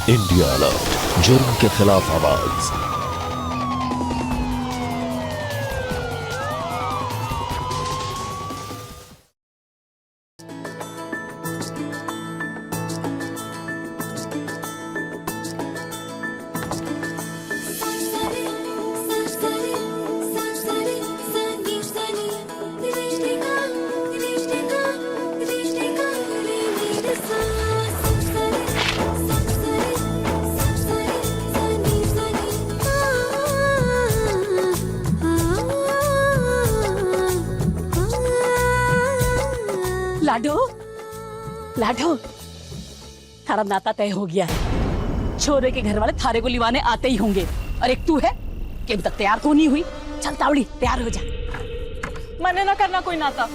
India alert, जुर्म के खिलाफ आवाज। लाडो, लाडो, थारा नाता तय हो गया है। छोरे के घर वाले थारे को लिवाने आते ही होंगे। और एक तू है कि अभी तक तैयार तो नहीं हुई। चल तावड़ी, तैयार हो जा। मने ना करना कोई नाता,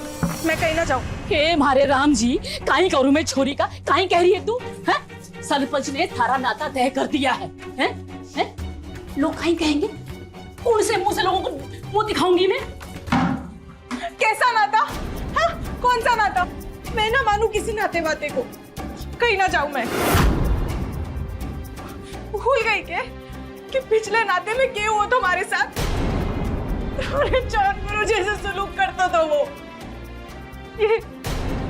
मैं कहीं ना जाऊं। हे मारे राम जी, काई करूं मैं छोरी का? काई कह रही है तू? हैं? सरपंच ने थारा नाता तय कर दिया है। हैं? हैं? लोग काई कहेंगे? कौन से मुंह से लोगों को मुंह दिखाऊंगी मैं? कैसा नाता? हाँ? कौन सा नाता? मैं ना मानू किसी नाते वाते को। कहीं ना जाऊं मैं। भूल गई के कि पिछले नाते में क्या हुआ तुम्हारे साथ? अरे जानवरों जैसे सुलूक करता था वो। ये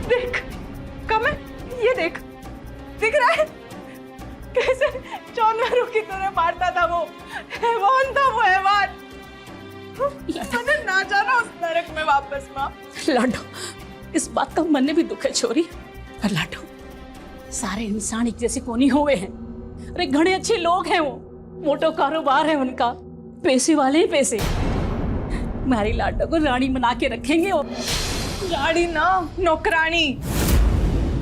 देख, कम है, ये देख, दिख रहा है कैसे जानवरों की तरह मारता था वो। हैवान था वो, हैवान। मैंने ना जाना उस नरक में वापस माँ। लाडो, इस बात का मन में भी दुख है छोरी। पर लाडो, सारे इंसान एक जैसे कोनी हुए हैं। अरे घने अच्छे लोग हैं वो, मोटो कारोबार है उनका, पैसे वाले ही पैसे। हमारी लाडो को रानी बना के रखेंगे। और रानी ना, नौकरानी।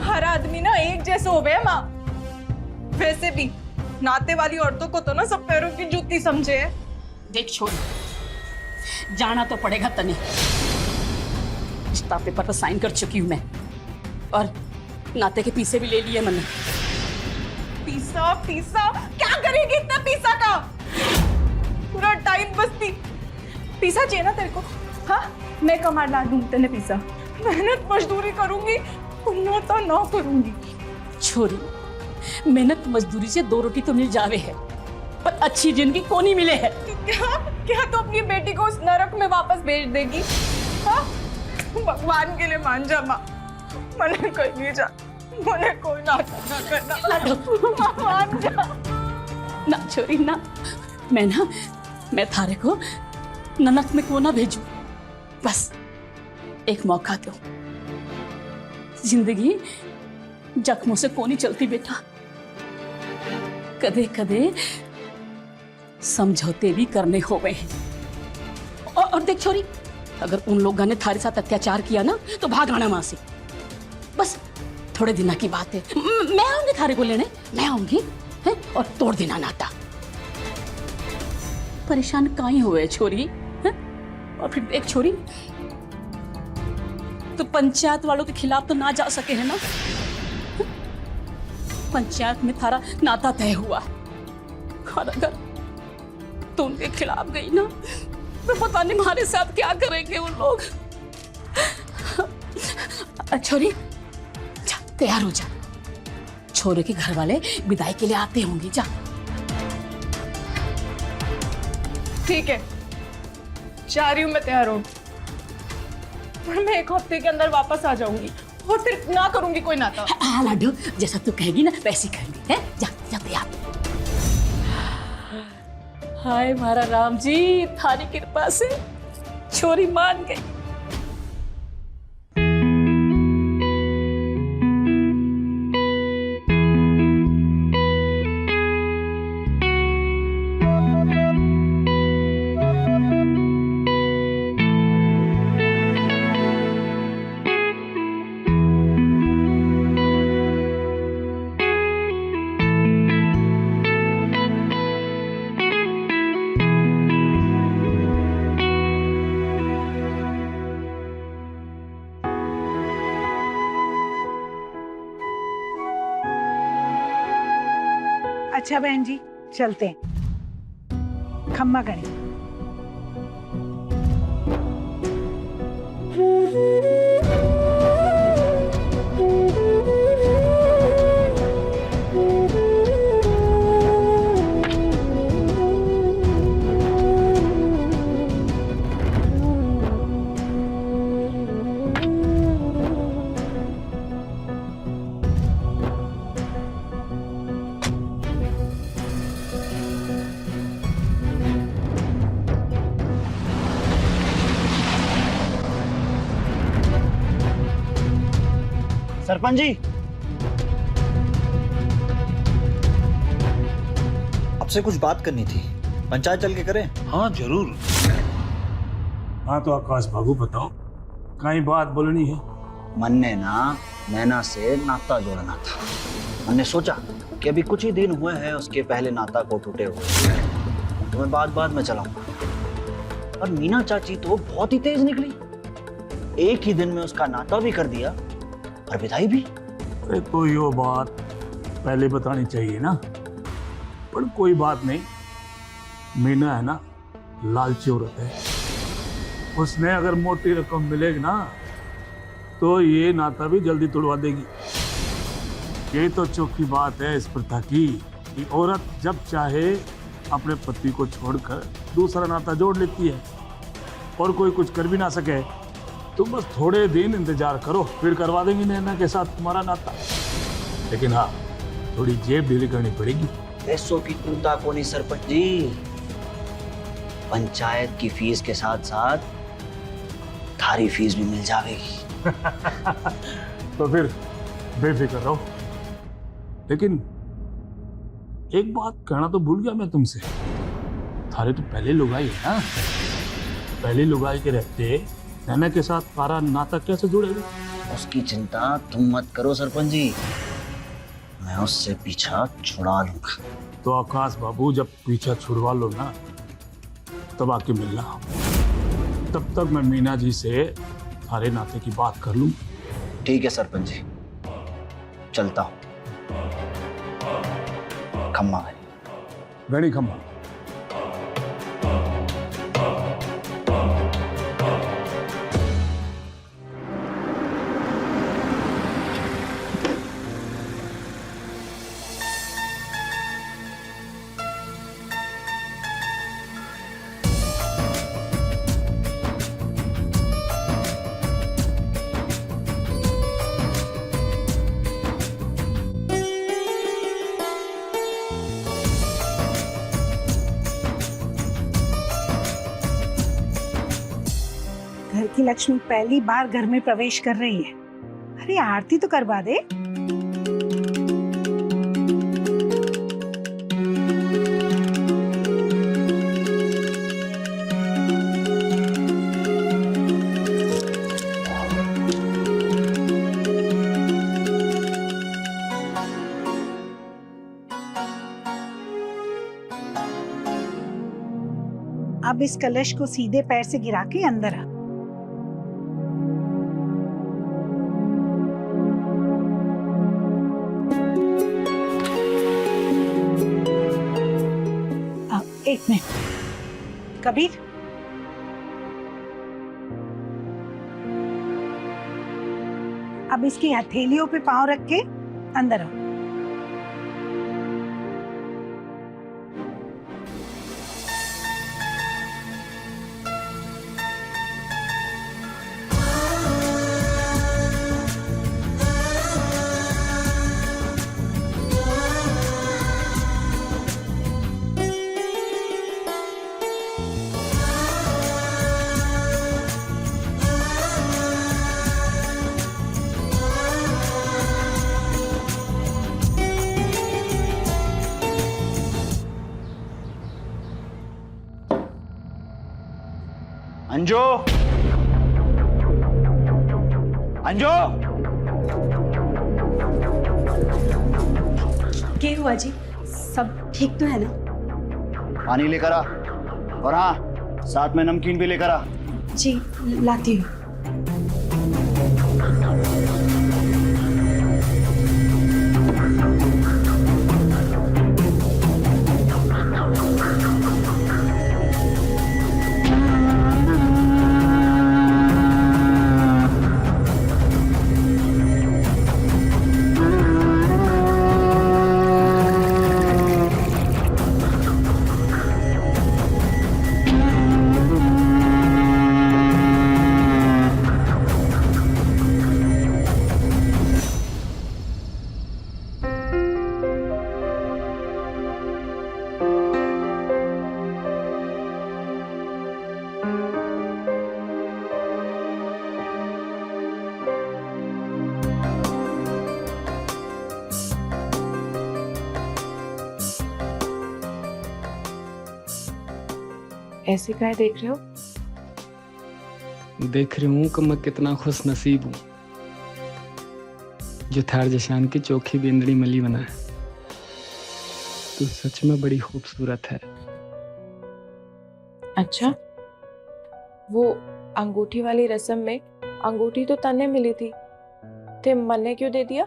हर आदमी ना एक जैसे हो गए माँ। वैसे भी नाते वाली औरतों को तो ना सब पैरों की जूती समझे है। देख छोरी, जाना तो पड़ेगा तने। रिश्ता पेपर पर साइन कर चुकी हूं मैं, और नाते के पीसे भी ले लिए मैंने। पीसा पीसा क्या करेगी इतना पीसा का? पूरा टाइम बस्ती पीसा चाहिए ना तेरे को? हाँ, मैं कमा ला दूं तेने पीसा। मेहनत मजदूरी करूंगी, ना तो ना करूंगी। छोरी, मेहनत मजदूरी से दो रोटी तो मिल जावे है, पर अच्छी जिंदगी को नहीं मिले है। क्या क्या तो अपनी बेटी को उस नरक में वापस भेज देगी? हाँ? भगवान के लिए मान जा माँ। मने कोई नहीं जा, मने कोई ना करना। मान जा ना छोरी ना, मैं थारे को ननक में को ना भेजू। बस एक मौका दो। जिंदगी जख्मों से को नहीं चलती बेटा। कदे कदे समझौते भी करने होवे हैं। और देख छोरी, अगर उन लोगों ने थारे साथ अत्याचार किया ना तो भाग आना वहां से। बस थोड़े दिन की बात है। मैं आऊंगी थारे को लेने, मैं आऊंगी है, और तोड़ देना नाता। परेशान काहे हुए छोरी है? और फिर एक छोरी तो पंचायत वालों के खिलाफ तो ना जा सके है ना। पंचायत में थारा नाता तय हुआ, और अगर तो उनके खिलाफ गई ना तो पता नहीं हमारे साथ क्या करेंगे वो लोग। छोरी जा, तैयार हो जा। छोरे के घर वाले विदाई के लिए आते होंगे। जा। ठीक है, जा रही हूँ मैं, तैयार हूँ। पर मैं एक हफ्ते के अंदर वापस आ जाऊंगी और फिर ना करूंगी कोई नाता। हाँ लाडू, जैसा तू कहेगी ना वैसे कहेंगे। है? जा जा तैयार। हाय मारा राम जी, थारी कृपा से छोरी मान गई। अच्छा बहन जी, चलते हैं। खम्मा गणी। सरपंच जी, आपसे कुछ बात करनी थी, पंचायत चल के करें? हाँ जरूर। हाँ तो आकाश बाबू बताओ, कहीं बात बोलनी है? मन ने ना नैना से नाता जोड़ना था। मैंने सोचा कि अभी कुछ ही दिन हुए हैं उसके पहले नाता को टूटे हुए, तो मैं बात में चलाऊंगा। और मीना चाची तो बहुत ही तेज निकली, एक ही दिन में उसका नाता भी कर दिया और विदाई भी। अरे तो यो बात पहले बतानी चाहिए ना, पर कोई बात नहीं। मीना है ना लालची औरत है, उसने अगर मोटी रकम मिलेगी ना तो ये नाता भी जल्दी तोड़वा देगी। ये तो चौकी बात है इस प्रथा की कि औरत जब चाहे अपने पति को छोड़कर दूसरा नाता जोड़ लेती है और कोई कुछ कर भी ना सके। तुम बस थोड़े दिन इंतजार करो, फिर करवा देंगे नैना के साथ तुम्हारा नाता। लेकिन हाँ, थोड़ी जेब ढीली करनी पड़ेगी। पैसों की चिंता को नहीं सरपंच जी, पंचायत की फीस के साथ साथ थारी फीस भी मिल जाएगी। तो फिर बेफिक्र रहो। लेकिन एक बात कहना तो भूल गया मैं तुमसे, थारे तो पहले लुगाई है ना, पहले लुगाई के रहते नैना के साथ तारा नाता कैसे जुड़ेगा? उसकी चिंता तुम मत करो सरपंच जी, मैं उससे पीछा छुड़ा लूंगा। तो आकाश बाबू जब पीछा छुड़वा लो ना तब आके मिलना, तब तक मैं मीना जी से थारे नाते की बात कर लूं। ठीक है सरपंच जी, चलता हूं। खम्मा है गणी खम्मा। घर की लक्ष्मी पहली बार घर में प्रवेश कर रही है। अरे आरती तो करवा दे। अब इस कलश को सीधे पैर से गिरा के अंदर आ। एक मिनट कबीर, अब इसकी हथेलियों पे पांव रख के अंदर आओ। अंजो, अंजो, क्या हुआ जी? सब ठीक तो है ना? पानी लेकर आ, और हाँ साथ में नमकीन भी लेकर आ। जी लाती हूँ। ऐसे काहे देख रहे हो? देख रही हूँ कि मैं कितना खुश नसीब हूँ जो थार जशान की चोखी बिंदड़ी मली बना है। तू सच में बड़ी खूबसूरत है। अच्छा, वो अंगूठी वाली रस्म में अंगूठी तो तन्ने मिली थी, ते मन ने क्यों दे दिया?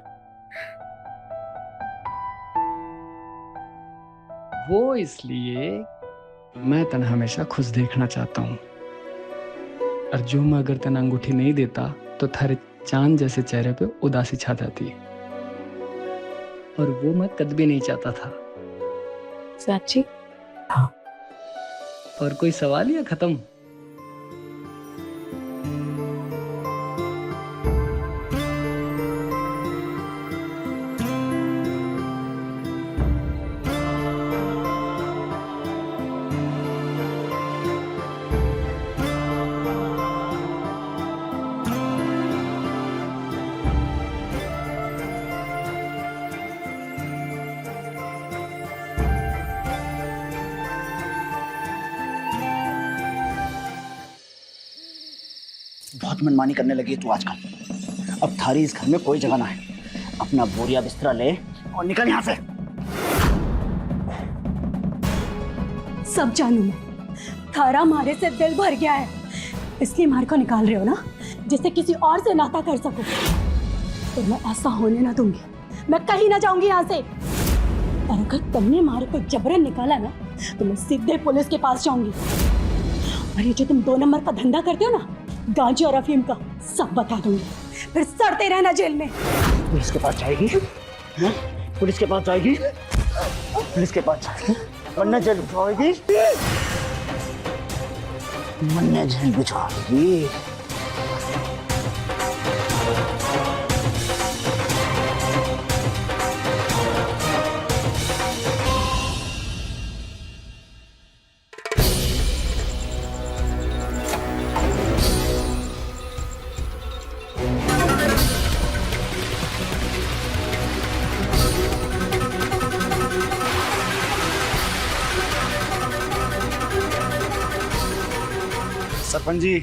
वो इसलिए मैं तन हमेशा खुश देखना चाहता हूँ, और जो मैं अगर तन अंगूठी नहीं देता तो थारे चांद जैसे चेहरे पे उदासी छा जाती, और वो मैं कद भी नहीं चाहता था। सच्ची? और कोई सवाल या खत्म? बहुत मनमानी करने लगी है तू आजकल। अब थारी इस घर में कोई जगह ना है। अपना बोरिया बिस्तरा ले और निकल यहाँ से। सब जानू मैं, थारा मारे से दिल भर गया है, इसलिए मार को निकाल रहे हो ना, जिससे किसी और से नाता कर सको। तो मैं ऐसा होने ना दूंगी, मैं कहीं ना जाऊंगी यहाँ से। और अगर तुमने मारे को जबरन निकाला ना, तो मैं सीधे पुलिस के पास जाऊंगी। और ये जो तुम 2 नंबर का धंधा करते हो ना, गांजे और अफीम का, सब बता दूंगी। फिर सड़ते रहना जेल में। पुलिस के पास जाएगी? हाँ? पुलिस के पास जाएगी? पुलिस के पास जाएगी वरना जेल भिजवाएगी। वरना जेल भिजवाएगी। सरपंच जी,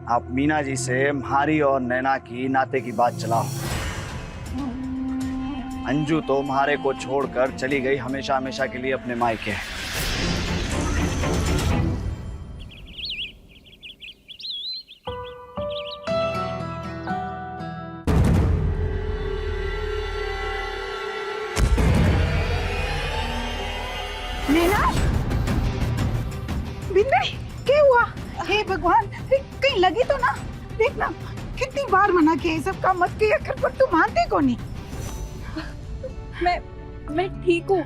आप मीना जी से म्हारी और नैना की नाते की बात चलाओ। अंजू तो म्हारे को छोड़कर चली गई हमेशा हमेशा के लिए अपने मायके। नैना, बिंदड़ी, क्या हुआ? हे भगवान, कहीं लगी तो ना? देखना, कितनी बार मना किया ये सब काम मत किया कर, पर तू मानते को नहीं। मैं ठीक हूँ,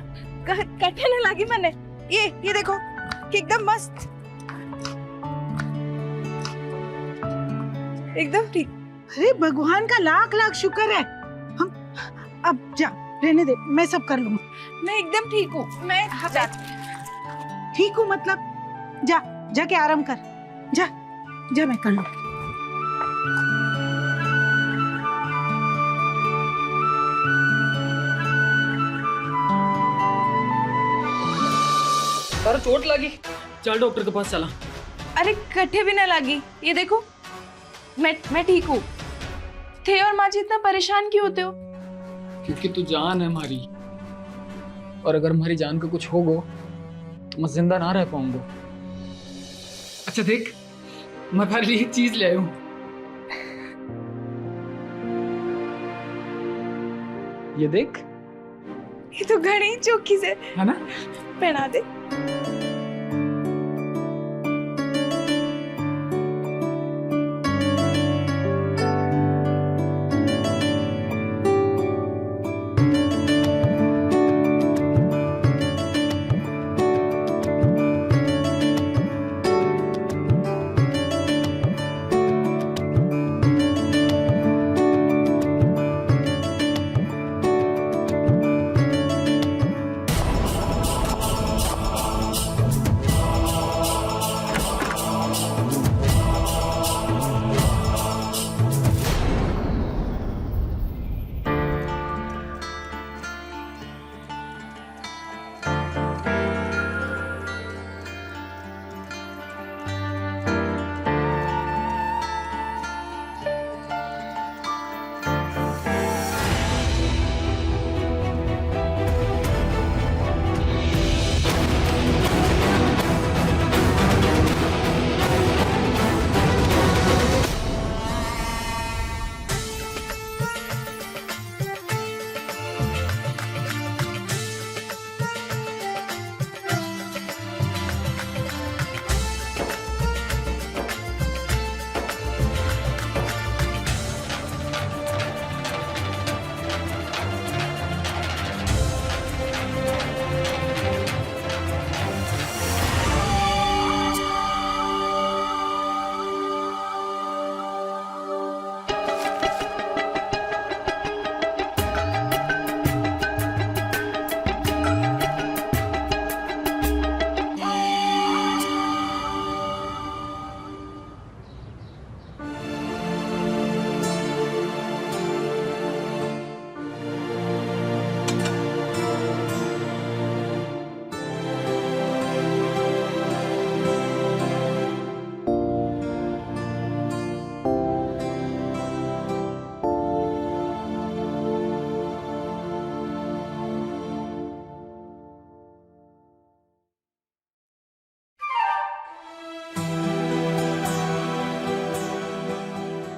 कटे न लगी मैंने। ये देखो कि एकदम मस्त, एकदम ठीक। अरे भगवान का लाख लाख शुक्र है। हम अब जा, रहने दे, मैं सब कर लूंगा। मैं एकदम ठीक हूँ। मैं ठीक हूँ मतलब? जा, जाके आराम कर। जा, जा, मैं कर लूँ। तारा चोट लगी, चल डॉक्टर के पास चला। अरे कटे भी न लगी, ये देखो मैं ठीक हूँ। थे और माँ जी इतना परेशान क्यों होते हो? क्योंकि तू जान है हमारी, और अगर हमारी जान को कुछ होगा तो मैं जिंदा ना रह पाऊंगा। अच्छा देख, मैं तेरे लिए एक चीज ले आया हूँ। ये देख, ये तो घड़ी चौकी से है ना? पहना दे।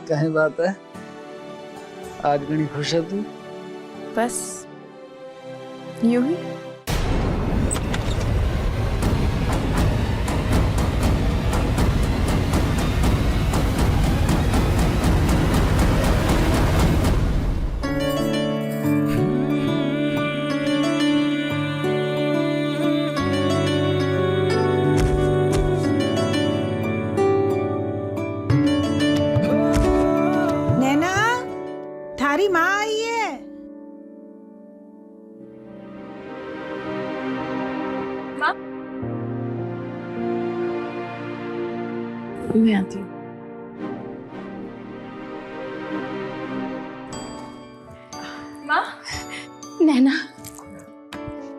कहीं बात है, आज घणी खुश है तू? बस यूं ही। नैना, थारी माँ आई है। मैं आती हूँ। माँ, नैना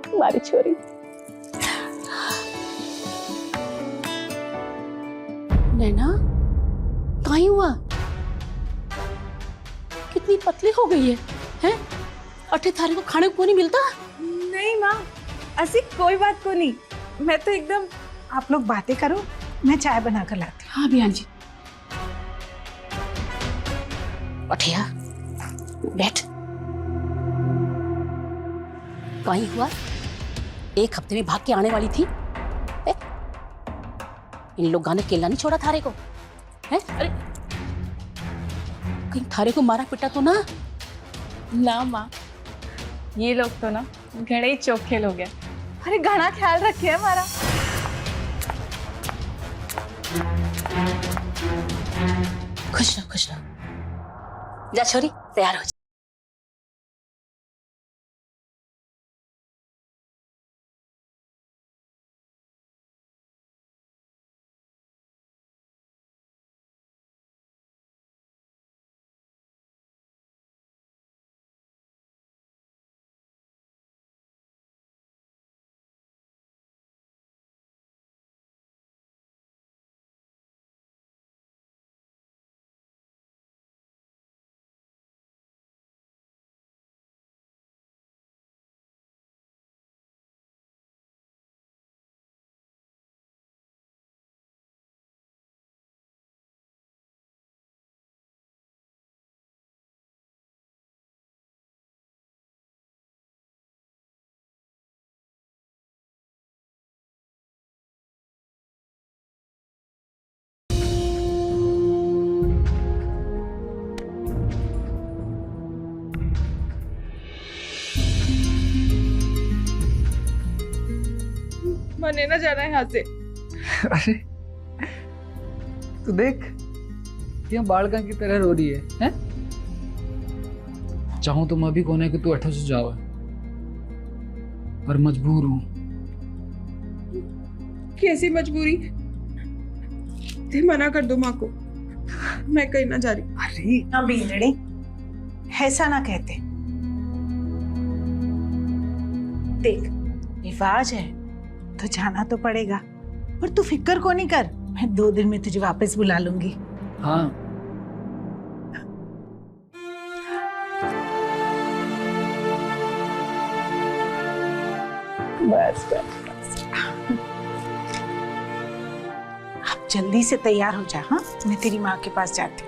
हमारी छोरी। नैना कहीं हुआ? कितनी पतली हो गई है, हैं? अठे थारे को खाने को नहीं मिलता? नहीं माँ, ऐसी कोई बात को नहीं। मैं तो एकदम। आप लोग बातें करो, मैं चाय बना कर लाती हूँ। हाँ बियान जी। अठिया बैठ। कहीं हुआ? एक हफ्ते में भाग के आने वाली थी। इन लोगों ने केला नहीं छोड़ा थारे को, हैं? अरे कहीं थारे को मारा पिटा तो ना? ना माँ, ये लोग तो ना घणे ही चोखे लोग हैं। अरे घना ख्याल रखे हमारा। खुश रहो, खुश रहो। जा छोरी, तैयार हो जा। मने ना जाना है यहाँ से। अरे तू देख, ये बालका की तरह रो रही है, हैं? चाहूं तो मैं भी कोने कि तू अठो से जाओ, पर मजबूर हूं। कैसी मजबूरी? ते मना कर दो माँ को, मैं कहीं ना जा रही। अरे ना बीनड़ी, ऐसा ना कहते। देख, रिवाज है तो जाना तो पड़ेगा, पर तू फिक्र को नहीं कर। मैं 2 दिन में तुझे वापस बुला लूंगी। हाँ, बस बस। अब जल्दी से तैयार हो जा। हाँ, मैं तेरी माँ के पास जाती हूँ।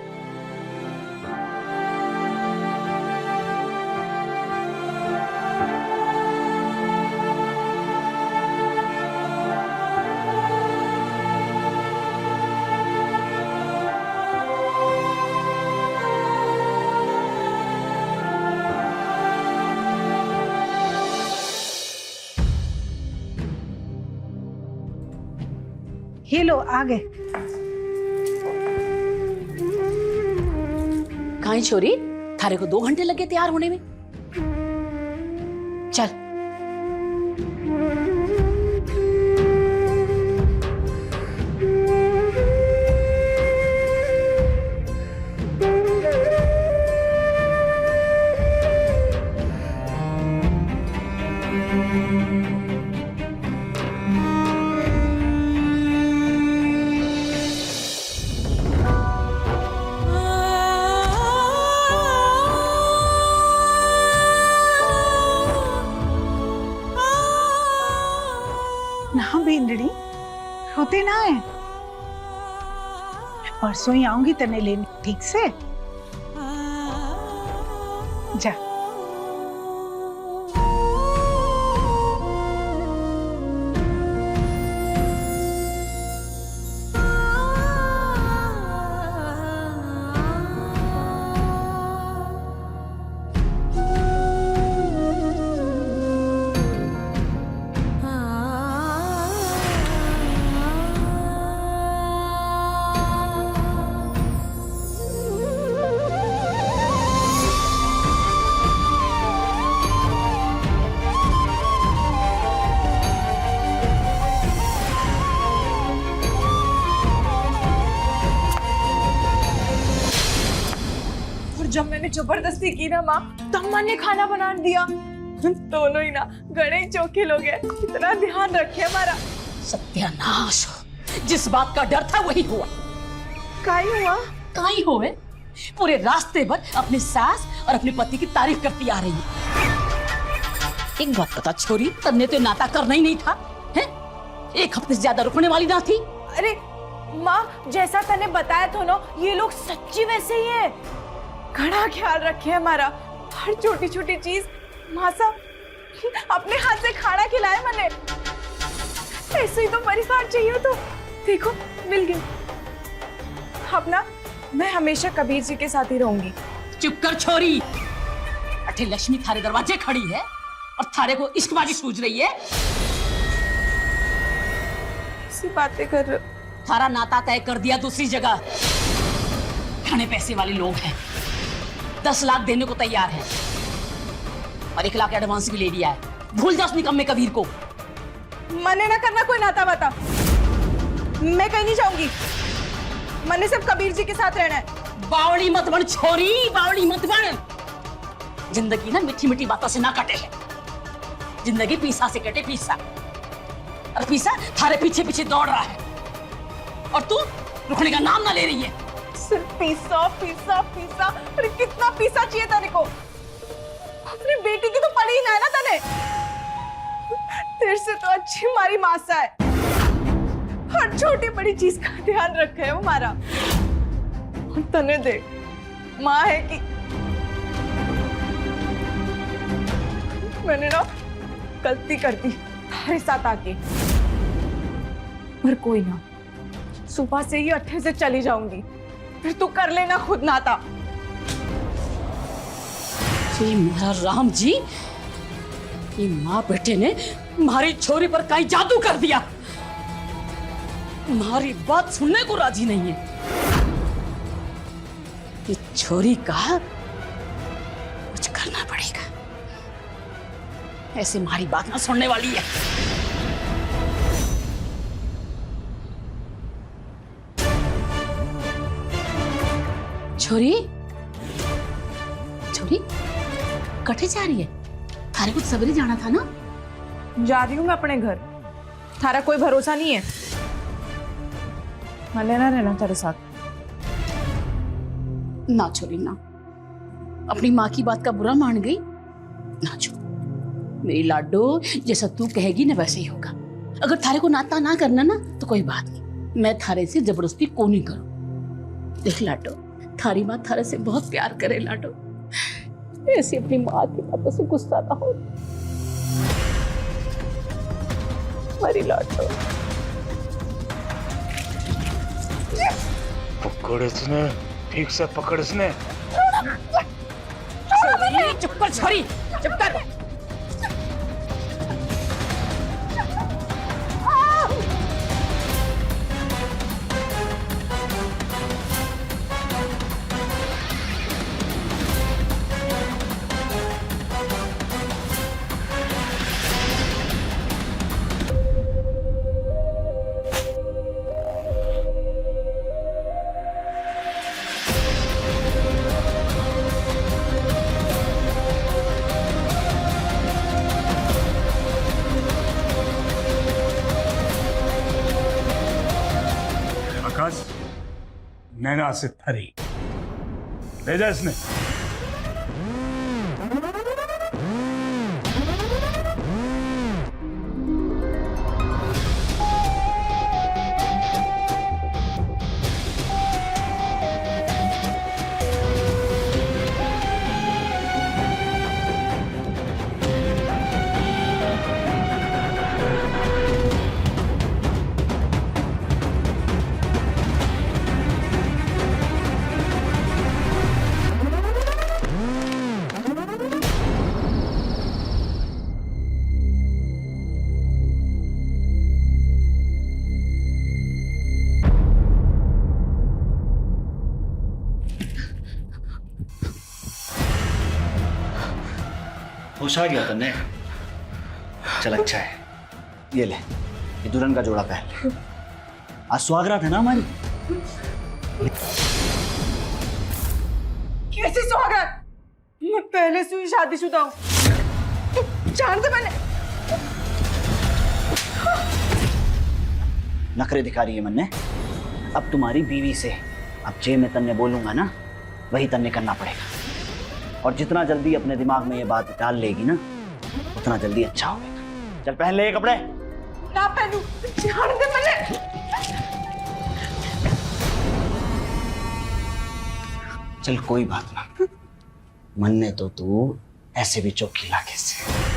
ये लो, आ गए। कहीं छोरी, थारे को 2 घंटे लगे तैयार होने में। चल। ना बीनड़ी, रोते ना है। परसों ही आऊंगी तने लेने, ठीक से? जबरदस्ती की ना माँ, तब माँ ने खाना बना दिया। दोनों ही ना गणे चौके लोग हैं, इतना ध्यान रखे हमारा। सत्यानाश हो, जिस बात का डर था वही हुआ। काई हुआ? काई हुए? पूरे रास्ते भर अपनी सास और अपने पति की तारीफ करती आ रही है। एक बात पता छोरी, तन्ने तो नाता करना ही नहीं था, हैं? एक हफ्ते से ज्यादा रुकने वाली ना थी। अरे माँ, जैसा तने बताया था ना, ये लोग सच्ची वैसे ही है। घना ख्याल रखे हमारा, हर छोटी छोटी चीज। माँ साहब अपने हाथ से खाना खिलाए मैंने। ऐसे ही तो परिवार चाहिए। तो देखो मिल गई। अब ना मैं हमेशा कबीर जी के साथ ही रहूंगी। चुप कर छोरी। अठे लक्ष्मी थारे दरवाजे खड़ी है और थारे को इश्कबाजी सूझ रही है। ऐसी बातें कर रहे हो? थारा नाता तय कर दिया दूसरी जगह। घने पैसे वाले लोग हैं, 10 लाख देने को तैयार हैं और 1 लाख एडवांस भी ले लिया है। भूल जा उस निकम्मे कबीर को। मने ना करना कोई नाता वाता। मैं कहीं नहीं जाऊंगी। मने सिर्फ कबीर जी के साथ रहना है। बावड़ी मत बन छोरी, बावड़ी मत बन। जिंदगी ना मीठी मीठी बातों से ना कटे है। जिंदगी पीसा से कटे, पीसा। और पीसा थारे पीछे पीछे दौड़ रहा है और तू रुकने का नाम ना ले रही है। सिर्फ पीसा पीसा पीसा। अरे कितना पीसा चाहिए तेरे को? अपनी बेटी की तो पड़ी ही ना है ना तने। तेरे से तो अच्छी हमारी मासा है। हर छोटी बड़ी चीज का ध्यान रखे है वो हमारा। और तने देख, माँ है कि मैंने ना गलती कर दी तुम्हारे साथ आके। पर कोई ना, सुबह से ही अट्ठे से चली जाऊंगी, फिर तू कर लेना खुद नाता। ये मेरा राम जी, ये माँ बेटे ने हमारी छोरी पर कहीं जादू कर दिया। हमारी बात सुनने को राजी नहीं है। ये छोरी का कुछ करना पड़ेगा। ऐसे हमारी बात ना सुनने वाली है। छोरी, छोरी कटे जा रही है? थारे कुछ सवेरे जाना था ना? जा रही हूँ मैं अपने घर। थारा कोई भरोसा नहीं है। मैंने ना रहना तेरे साथ। ना छोरी ना, अपनी माँ की बात का बुरा मान गई ना। छोड़ मेरी लाडो, जैसा तू कहेगी ना वैसे ही होगा। अगर थारे को नाता ना करना ना तो कोई बात नहीं, मैं थारे से जबरदस्ती को नहीं करूं। देख लाडो, थारी माँ थारे से बहुत प्यार करे लाडो। ऐसी अपनी माँ की बातों से गुस्सा ना हो। मेरी लाडो, पकड़ इसने, ठीक से पकड़ इसने। छोरी, चुप कर छोरी, चुप कर। नैना से थरी ले जा इसने। होश आ गया तन्ने? चल अच्छा है, ये ले, ये दुल्हन का जोड़ा पहन। आज सुहागरात है ना हमारी। कैसी सुहागरात? पहले से ही शादीशुदा हूँ। तू जानते मैंने नखरे दिखा रही है मन्ने। अब तुम्हारी बीवी से अब जे मैं तन्ने बोलूंगा ना वही तन्ने करना पड़ेगा। और जितना जल्दी अपने दिमाग में ये बात डाल लेगी ना उतना जल्दी अच्छा होगा। चल पहन ले ये कपड़े। ना पहनू, जानते मैंने। चल कोई बात ना, मन्ने तो तू ऐसे भी चौकी लागे से।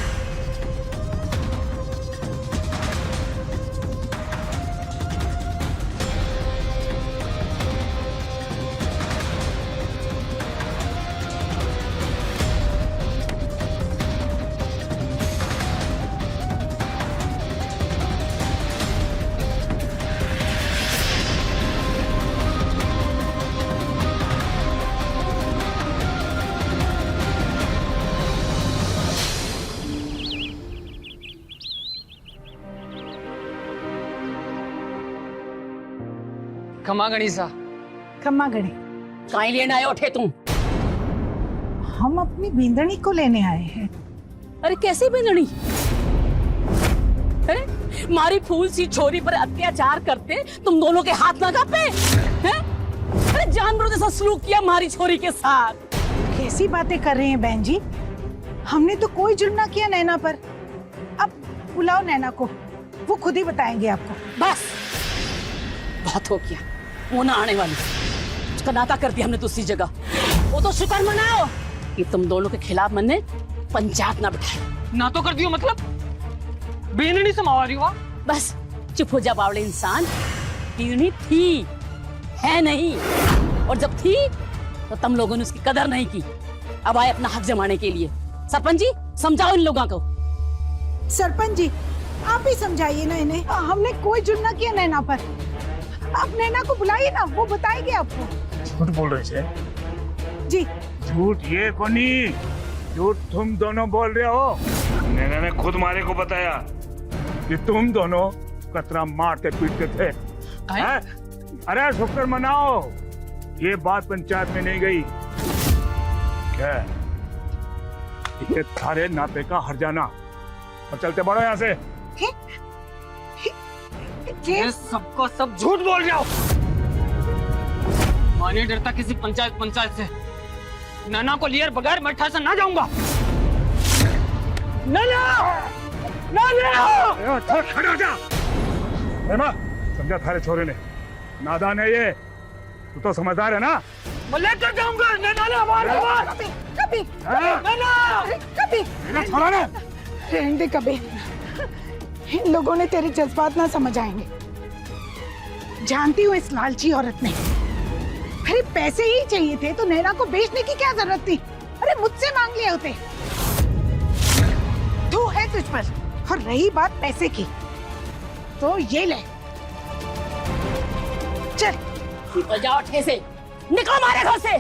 खमा गणिसा। खम्मा गणे, काहे लेने आए उठे तुम? हम अपनी बींदनी को लेने आए हैं। अरे कैसी बिंदनी? अरे मारी फूल सी छोरी पर अत्याचार करते तुम दोनों के हाथ ना कांपे? हैं? अरे जानवरों जैसा सलूक किया मारी छोरी के साथ। कैसी बातें कर रहे हैं बहन जी? हमने तो कोई जुर्म ना किया नैना पर। अब बुलाओ नैना को, वो खुद ही बताएंगे आपको। बस बहुत हो गया, वो ना आने वाली। उसका नाता कर दिया हमने दूसरी जगह। वो तो शुक्र मनाओ कि तुम दोनों के खिलाफ मैंने पंचायत ना बिठाई। ना तो कर दियो मतलब बेननी समावा रही हो। बस चुप हो जा बावड़े इंसान। बीवी थी, है नहीं, और जब थी तो तुम लोगों ने उसकी कदर नहीं की। अब आए अपना हक जमाने के लिए। सरपंच जी समझाओ इन लोगों को। सरपंच जी आप ही समझाइए ना इन्हें। हमने कोई जुर्म ना किया नैना पर। आप नैना को बुलाइए ना, वो बताएगी आपको। झूठ बोल रहे थे जी। झूठ ये कोनी, झूठ तुम दोनों बोल रहे हो। नैना ने खुद मारे को बताया कि तुम दोनों कतरा मारते पीटते थे। हैं? अरे शुक्र मनाओ ये बात पंचायत में नहीं गई। क्या ये थारे नाते का हर्जाना। और चलते बढ़ो यहाँ से। ये सबको सब झूठ बोल रहे हो। मैं नहीं डरता किसी पंचायत से। नैना को लिए बगैर मैं ठा से ना जाऊंगा। खड़ा हो जा। समझा थारे छोरे ने, नादान है ये। तू तो समझदार है ना। मैं लेकर जाऊंगा नैना। कभी छोड़ा ना। रहने कभी इन लोगों ने तेरे जज्बात ना समझ आएंगे। जानती हूँ इस लालची औरत ने, अरे पैसे ही चाहिए थे तो नैना को बेचने की क्या जरूरत थी? अरे मुझसे मांग लिए होते। तू है तुझ पर। और रही बात पैसे की तो ये ले, चल निकल जाओ ठे से, निकलो हमारे घर से।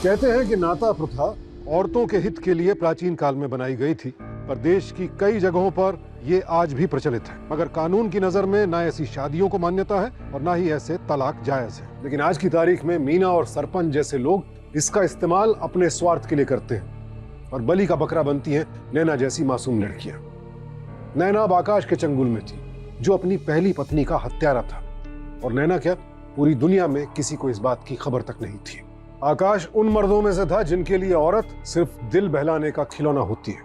कहते हैं कि नाता प्रथा औरतों के हित के लिए प्राचीन काल में बनाई गई थी, पर देश की कई जगहों पर ये आज भी प्रचलित है। मगर कानून की नजर में ना ऐसी शादियों को मान्यता है और ना ही ऐसे तलाक जायज है। लेकिन आज की तारीख में मीना और सरपंच जैसे लोग इसका इस्तेमाल अपने स्वार्थ के लिए करते हैं और बलि का बकरा बनती हैं नैना जैसी मासूम लड़कियां। नैना अब आकाश के चंगुल में थी, जो अपनी पहली पत्नी का हत्यारा था। और नैना क्या, पूरी दुनिया में किसी को इस बात की खबर तक नहीं थी। आकाश उन मर्दों में से था जिनके लिए औरत सिर्फ दिल बहलाने का खिलौना होती है।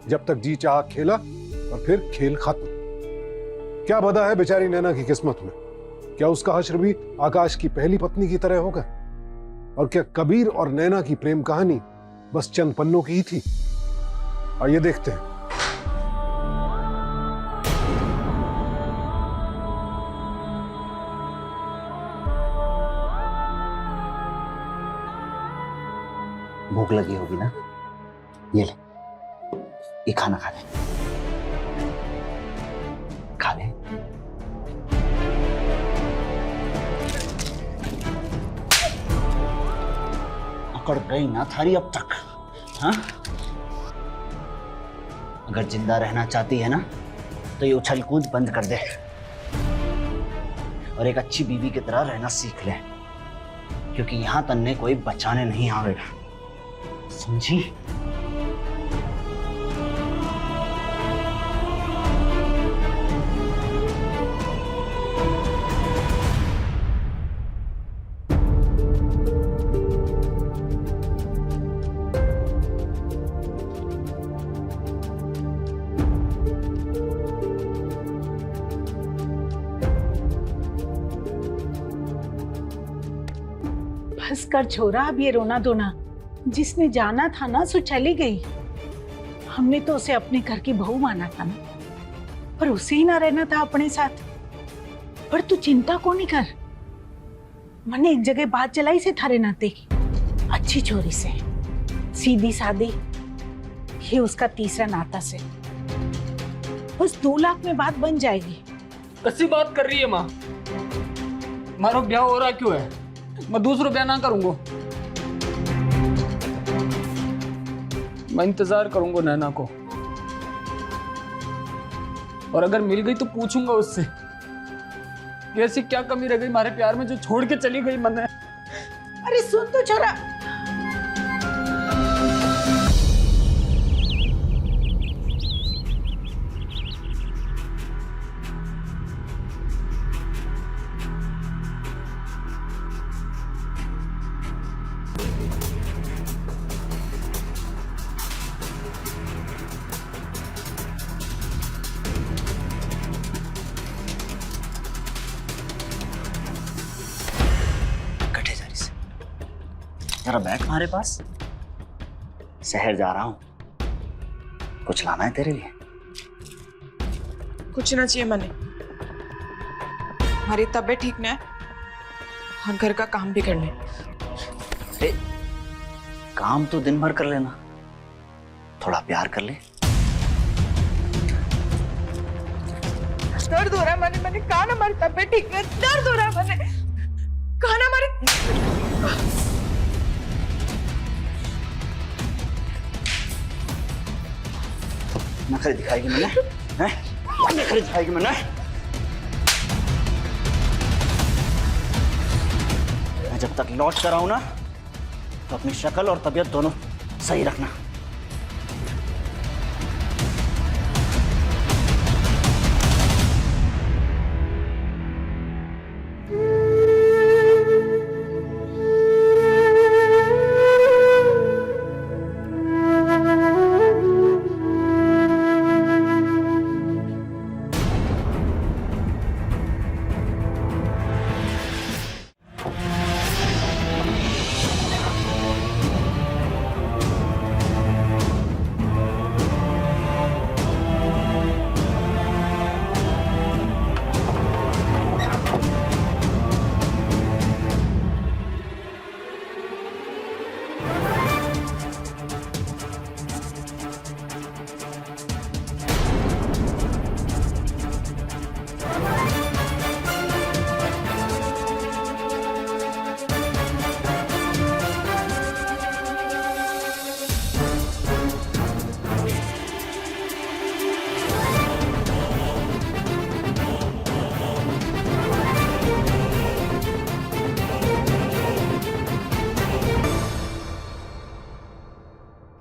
जब तक जी चाह खेला और फिर खेल खत्म। क्या बता है बेचारी नैना की किस्मत में? क्या उसका हश्र भी आकाश की पहली पत्नी की तरह होगा? और क्या कबीर और नैना की प्रेम कहानी बस चंद पन्नों की ही थी? आइए देखते हैं। भूख लगी होगी ना, ये ले, ये खाना खा ले, खा ले। अकड़ गई ना थारी अब तक, हाँ? अगर जिंदा रहना चाहती है ना तो ये उछल कूद बंद कर दे, और एक अच्छी बीवी की तरह रहना सीख ले, क्योंकि यहां तन्ने कोई बचाने नहीं आवेगा, समझी? बस कर छोरा, अब ये रोना धोना। जिसने जाना था ना सो चली गई। हमने तो उसे अपने घर की बहू माना था ना, पर उसे ही ना रहना था अपने साथ। पर तू चिंता को नहीं कर, मैंने एक जगह बात चलाई से थारे नाते की, अच्छी छोरी से, सीधी सादी, ये उसका तीसरा नाता से। बस 2 लाख में बात बन जाएगी। कैसी बात कर रही है माँ? मारो ब्याह हो रहा क्यों है? मैं दूसरा ब्याह ना करूंगा। मैं इंतजार करूंगा नैना को, और अगर मिल गई तो पूछूंगा उससे कि ऐसी क्या कमी रह गई हमारे प्यार में जो छोड़ के चली गई मन है। अरे सुन तो छोरा, जरा बैठ हमारे पास। शहर जा रहा हूं, कुछ लाना है तेरे लिए? कुछ ना चाहिए मने, हमारी तबीयत ठीक ना है और घर का काम भी करने। अरे काम तो दिन भर कर लेना, थोड़ा प्यार कर ले। दर्द हो रहा है मने, मैंने कहा ना हमारी तबीयत ठीक है, दर्द हो रहा है मैंने कहा ना हमारी। नखरे दिखाएगी मैंने, हैं? नखरे दिखाएगी मैंने। मैं जब तक लौट कर आऊं ना, तो अपनी शक्ल और तबीयत दोनों सही रखना।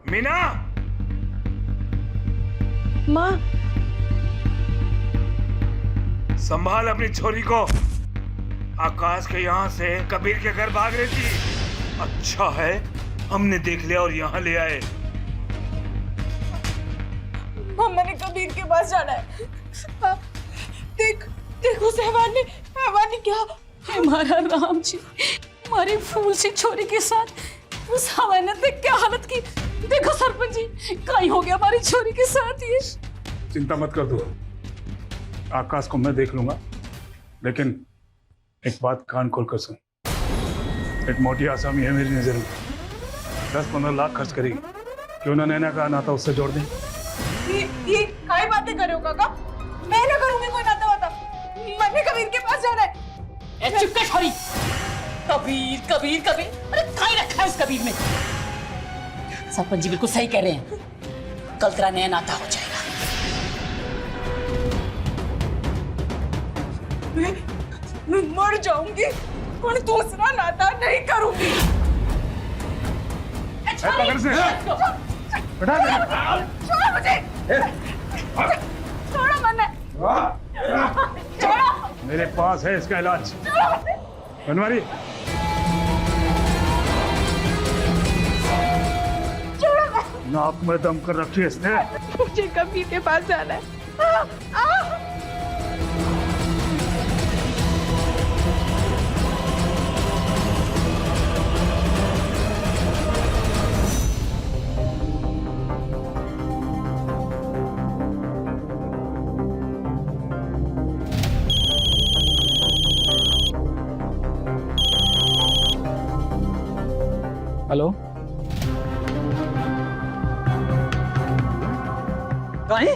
मीना, माँ, संभाल अपनी छोरी को। आकाश के यहाँ से कबीर के घर भाग रही थी। अच्छा है हमने देख लिया और यहाँ ले आए। माँ मैंने कबीर के पास जाना है। देख देख उस हैवान ने क्या। हमारा राम जी, हमारी फूल सी छोरी के साथ उस हवाने ने क्या हालत की। देखो सरपंच जी, कहीं हो गया हमारी छोरी के साथ ये। चिंता मत कर दो, आकाश को मैं देख लूंगा। लेकिन एक बात कान खोल कर सुन, एक मोटी आसामी है मेरी नजर में, 10-15 लाख खर्च करेगी। क्यों ना नैना का नाता उससे जोड़ दें? ये काय बातें कर रहे हो काका? मैं ना करूंगी कोई नाता वाता। मैंने कबीर के पास जाना है। ए चुप कर छोरी। कबीर कबीर कबीर, अरे कहीं रखा है उस कबीर ने। सरपंच जी बिल्कुल सही कह रहे हैं, कल तेरा नया नाता हो जाएगा। मैं मर जाऊंगी पर दूसरा नाता नहीं करूंगी। पकड़ से बैठा दे। छोड़ो मुझे, छोड़ो मन्ने, छोड़ो। मेरे पास है इसका इलाज। बनवारी नाक में दम कर रखी है इसने। मुझे कबीर के पास जाना है। हेलो, काहे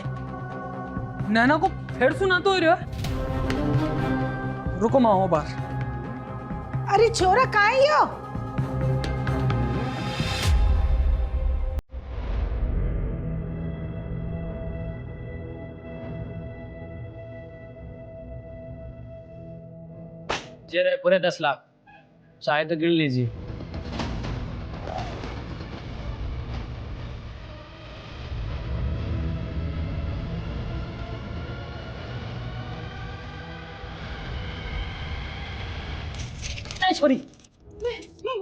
नैना को फिर सुना तो रहा है। रुको माँ हो बाहर। अरे छोरा कहाँ है यो? जे रहे पूरे 10 लाख, चाहे तो गिन लीजिए। छोरी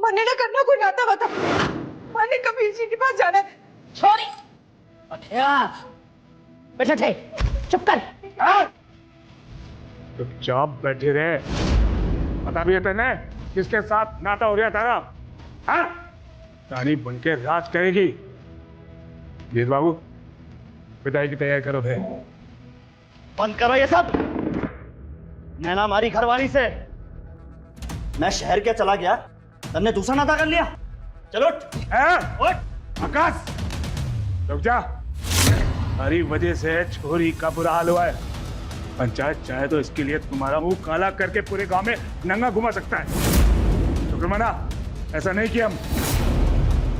मन्ने ना करना कोई नाता बता। मन्ने कबीर जी के पास जाना है। छोरी बैठे थे, चुप कर। चुपचाप बैठे रहे। पता भी है तेने किसके साथ नाता हो रहा तारा? हाँ? रानी बनके राज करेगी। जीत बाबू, पिताई की तैयारी करो थे। बंद करो ये सब। नैना हमारी घरवाली से। मैं शहर क्या चला गया, तन्ने दूसरा नाता कर लिया। चलो उठ। आकाश रुक जा। हमारी वजह से छोरी का बुरा हाल हुआ है। पंचायत चाहे तो इसके लिए तुम्हारा मुंह काला करके पूरे गांव में नंगा घुमा सकता है। शुक्रमाना, ऐसा नहीं किया हम।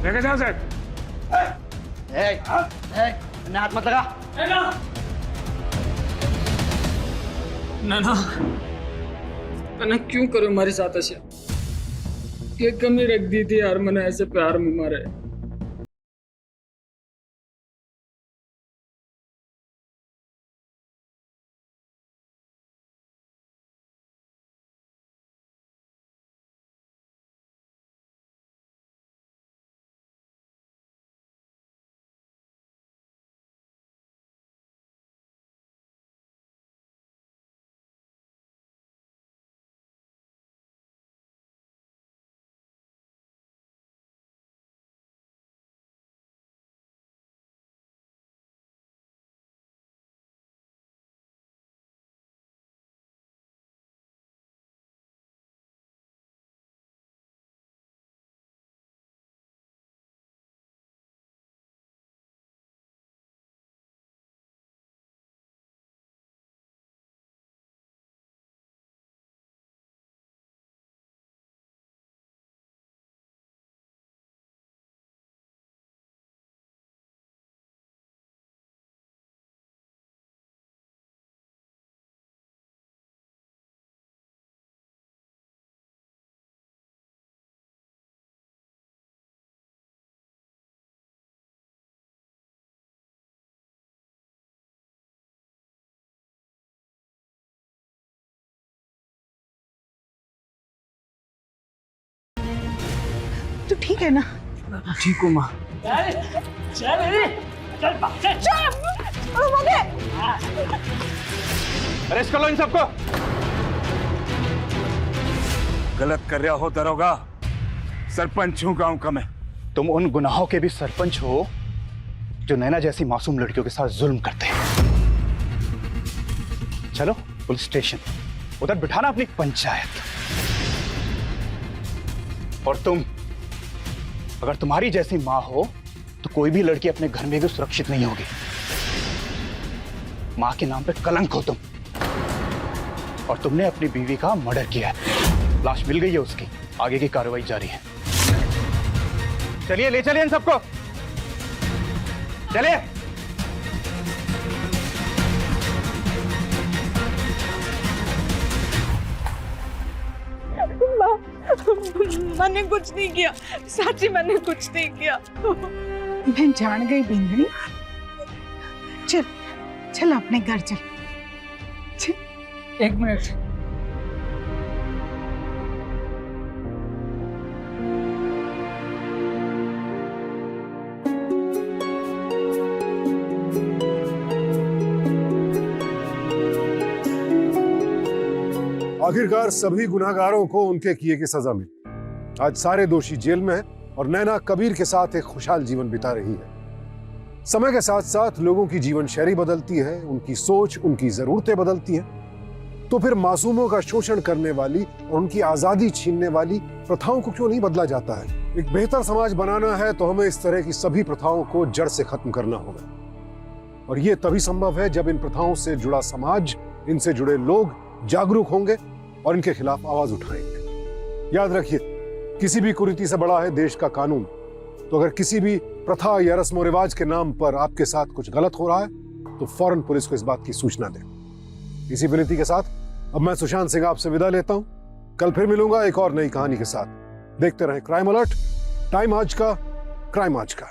देखे जाओ सर। हाथ मत लगा। नैना, मैंने क्यों करो हमारे साथ ऐसे? ये कमी रख दी थी यार मैंने ऐसे प्यार में मारे। तू ठीक है ना? ठीक हूँ माँ। अरेस्ट कर लो इन सबको। गलत कर रहा हो दरोगा। सरपंच हूँ गांव का मैं। तुम उन गुनाहों के भी सरपंच हो जो नैना जैसी मासूम लड़कियों के साथ जुल्म करते हैं। चलो पुलिस स्टेशन, उधर बिठाना अपनी पंचायत। और तुम, अगर तुम्हारी जैसी मां हो तो कोई भी लड़की अपने घर में भी सुरक्षित नहीं होगी। मां के नाम पे कलंक हो तुम। और तुमने अपनी बीवी का मर्डर किया है। लाश मिल गई है उसकी, आगे की कार्रवाई जारी है। चलिए ले चलिए इन सबको, चलिए। मैंने कुछ नहीं किया, साची मैंने कुछ नहीं किया। मैं जान गई बिंदनी। चल चल अपने घर चल। एक मिनट, आखिरकार सभी गुनाहगारों को उनके किए की सजा मिली। आज सारे दोषी जेल में हैं और नैना कबीर के साथ एक खुशहाल जीवन बिता रही है। समय के साथ साथ लोगों की जीवन शैली बदलती है, उनकी सोच, उनकी जरूरतें बदलती हैं। तो फिर मासूमों का शोषण करने वाली और उनकी आजादी छीनने वाली प्रथाओं को क्यों नहीं बदला जाता है? एक बेहतर समाज बनाना है तो हमें इस तरह की सभी प्रथाओं को जड़ से खत्म करना होगा। और यह तभी संभव है जब इन प्रथाओं से जुड़ा समाज, इनसे जुड़े लोग जागरूक होंगे और इनके खिलाफ आवाज उठाएंगे। याद रखिए, किसी भी कुरीति से बड़ा है देश का कानून। तो अगर किसी भी प्रथा या रस्म रिवाज के नाम पर आपके साथ कुछ गलत हो रहा है तो फौरन पुलिस को इस बात की सूचना दें। इसी विनती के साथ अब मैं सुशांत सिंह आपसे विदा लेता हूं। कल फिर मिलूंगा एक और नई कहानी के साथ। देखते रहें क्राइम अलर्ट, टाइम आज का, क्राइम आज का।